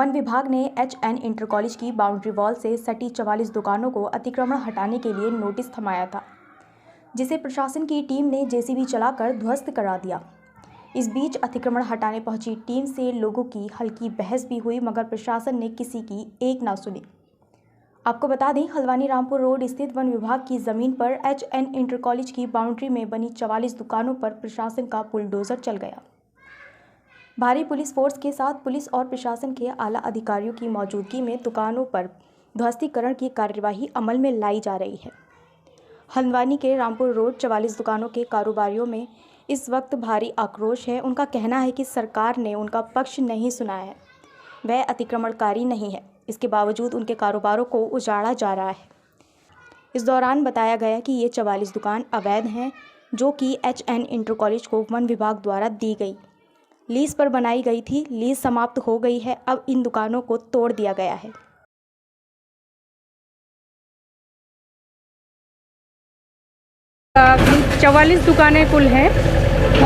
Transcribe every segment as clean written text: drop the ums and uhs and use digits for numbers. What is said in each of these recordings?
One विभाग ने HN inter college की बाउंड्री वॉल से सटी 44 दुकानों को अतिक्रमण हटाने के लिए नोटिस थमाया था, जिसे प्रशासन की टीम ने JCB चलाकर ध्वस्त करा दिया। इस बीच अतिक्रमण हटाने पहुंची टीम से लोगों की हल्की बहस भी हुई, मगर प्रशासन ने किसी की एक ना सुनी। आपको बता दें, हल्द्वानी रामपुर रोड स्थित वन विभाग की ज़मीन पर HN इंटर कॉलेज की बाउंड्री में बनी 44 दुकानों पर प्रशासन का बुलडोज़र चल गया। भारी पुलिस फोर्स के साथ पुलिस और प्रशासन के आला अधिकारियों की मौजूदगी में दुकानों पर ध्वस्तीकरण की कार्यवाही अमल में लाई जा रही है। हल्द्वानी के रामपुर रोड 44 दुकानों के कारोबारियों में इस वक्त भारी आक्रोश है। उनका कहना है कि सरकार ने उनका पक्ष नहीं सुना है, वह अतिक्रमणकारी नहीं है, इसके बावजूद उनके कारोबारों को उजाड़ा जा रहा है। इस दौरान बताया गया कि ये 44 दुकान अवैध हैं, जो कि HN इंटर कॉलेज को वन विभाग द्वारा दी गई लीज पर बनाई गई थी। लीज समाप्त हो गई है, अब इन दुकानों को तोड़ दिया गया है। अब 44 दुकानें कुल हैं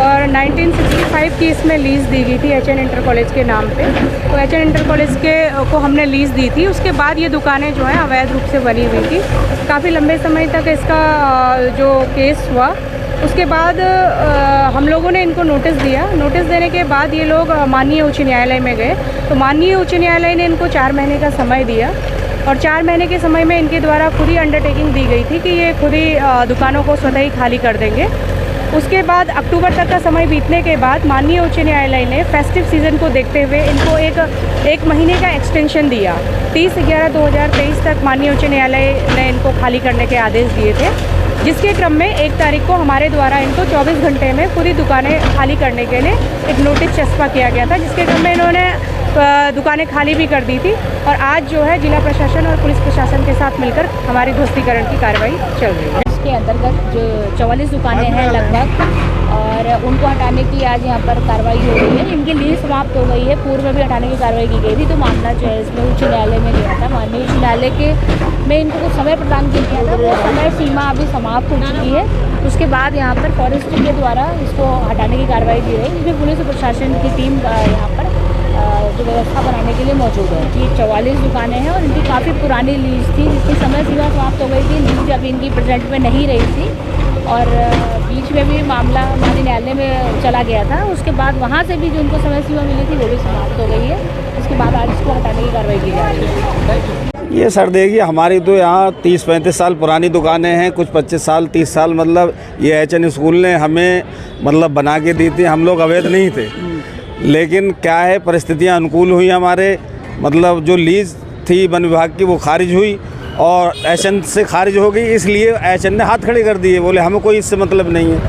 और 1965 की इसमें लीज़ दी गई थी HN इंटर कॉलेज के नाम पे। तो HN इंटर कॉलेज को हमने लीज़ दी थी। उसके बाद ये दुकानें जो हैं अवैध रूप से बनी हुई थी। काफ़ी लंबे समय तक इसका जो केस हुआ, उसके बाद हम लोगों ने इनको नोटिस दिया। नोटिस देने के बाद ये लोग माननीय उच्च न्यायालय में गए, तो माननीय उच्च न्यायालय ने इनको 4 महीने का समय दिया और 4 महीने के समय में इनके द्वारा खुद ही अंडरटेकिंग दी गई थी कि ये खुद ही दुकानों को स्वतः ही खाली कर देंगे। उसके बाद अक्टूबर तक का समय बीतने के बाद माननीय उच्च न्यायालय ने फेस्टिव सीज़न को देखते हुए इनको एक महीने का एक्सटेंशन दिया। 30/11/2023 तक माननीय उच्च न्यायालय ने इनको खाली करने के आदेश दिए थे, जिसके क्रम में 1 तारीख को हमारे द्वारा इनको 24 घंटे में पूरी दुकानें खाली करने के लिए एक नोटिस चस्पा किया गया था, जिसके क्रम में इन्होंने दुकानें खाली भी कर दी थी। और आज जो है जिला प्रशासन और पुलिस प्रशासन के साथ मिलकर हमारी ध्वस्तीकरण की कार्रवाई चल रही है। इसके अंतर्गत जो 44 दुकानें हैं लगभग, और उनको हटाने की आज यहाँ पर कार्रवाई हो गई है। इनकी लीज समाप्त हो गई है, पूर्व में भी हटाने की कार्रवाई की गई थी। तो मामला जो है इसमें उच्च न्यायालय में गया था। माननीय उच्च न्यायालय में इनको कुछ समय प्रदान किया गया था, वो समय सीमा अभी समाप्त हो चुकी है। उसके बाद यहाँ पर फॉरेस्ट्री के द्वारा इसको हटाने की कार्रवाई की गई, जिसमें पुलिस और प्रशासन की टीम यहाँ पर जो व्यवस्था बनाने के लिए मौजूद है। ये 44 दुकानें हैं और इनकी काफ़ी पुरानी लीज थी, जिसकी समय सीमा समाप्त हो गई थी। लीज अभी इनकी प्रेजेंट में नहीं रही थी और बीच में भी मामला माननीय न्यायालय में चला गया था। उसके बाद वहाँ से भी जो उनको समय सीमा मिली थी वो भी समाप्त हो गई है। उसके बाद आज इसको हटाने की कार्रवाई की जा रही है। ये सर देखिए, हमारी तो यहाँ 30-35 साल पुरानी दुकानें हैं, कुछ 25 साल 30 साल, मतलब ये HN स्कूल ने हमें मतलब बना के दी थी। हम लोग अवैध नहीं थे, लेकिन क्या है परिस्थितियाँ अनुकूल हुई हमारे, मतलब जो लीज थी वन विभाग की वो खारिज हुई और HN से खारिज हो गई, इसलिए HN ने हाथ खड़े कर दिए, बोले हमें कोई इससे मतलब नहीं है।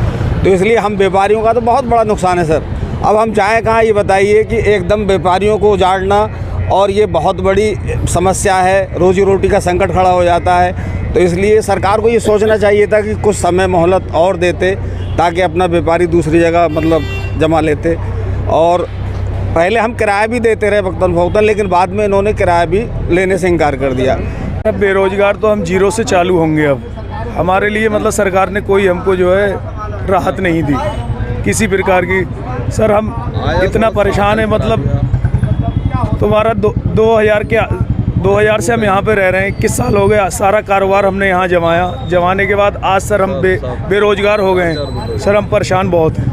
तो इसलिए हम व्यापारियों का तो बहुत बड़ा नुकसान है सर। अब हम चाहें कहाँ, ये बताइए कि एकदम व्यापारियों को उजाड़ना, और ये बहुत बड़ी समस्या है, रोजी रोटी का संकट खड़ा हो जाता है। तो इसलिए सरकार को ये सोचना चाहिए था कि कुछ समय मोहलत और देते, ताकि अपना व्यापारी दूसरी जगह मतलब जमा लेते। और पहले हम किराया भी देते रहे वक्तन फ़ौकतन, लेकिन बाद में इन्होंने किराया भी लेने से इनकार कर दिया। अब बेरोजगार तो हम जीरो से चालू होंगे। अब हमारे लिए मतलब सरकार ने कोई हमको जो है राहत नहीं दी किसी प्रकार की। सर हम इतना परेशान है, मतलब तुम्हारा 2000 से हम यहाँ पे रह रहे हैं। 21 साल हो गए, सारा कारोबार हमने यहाँ जमाने के बाद आज सर हम बेरोजगार हो गए हैं। सर हम परेशान बहुत हैं।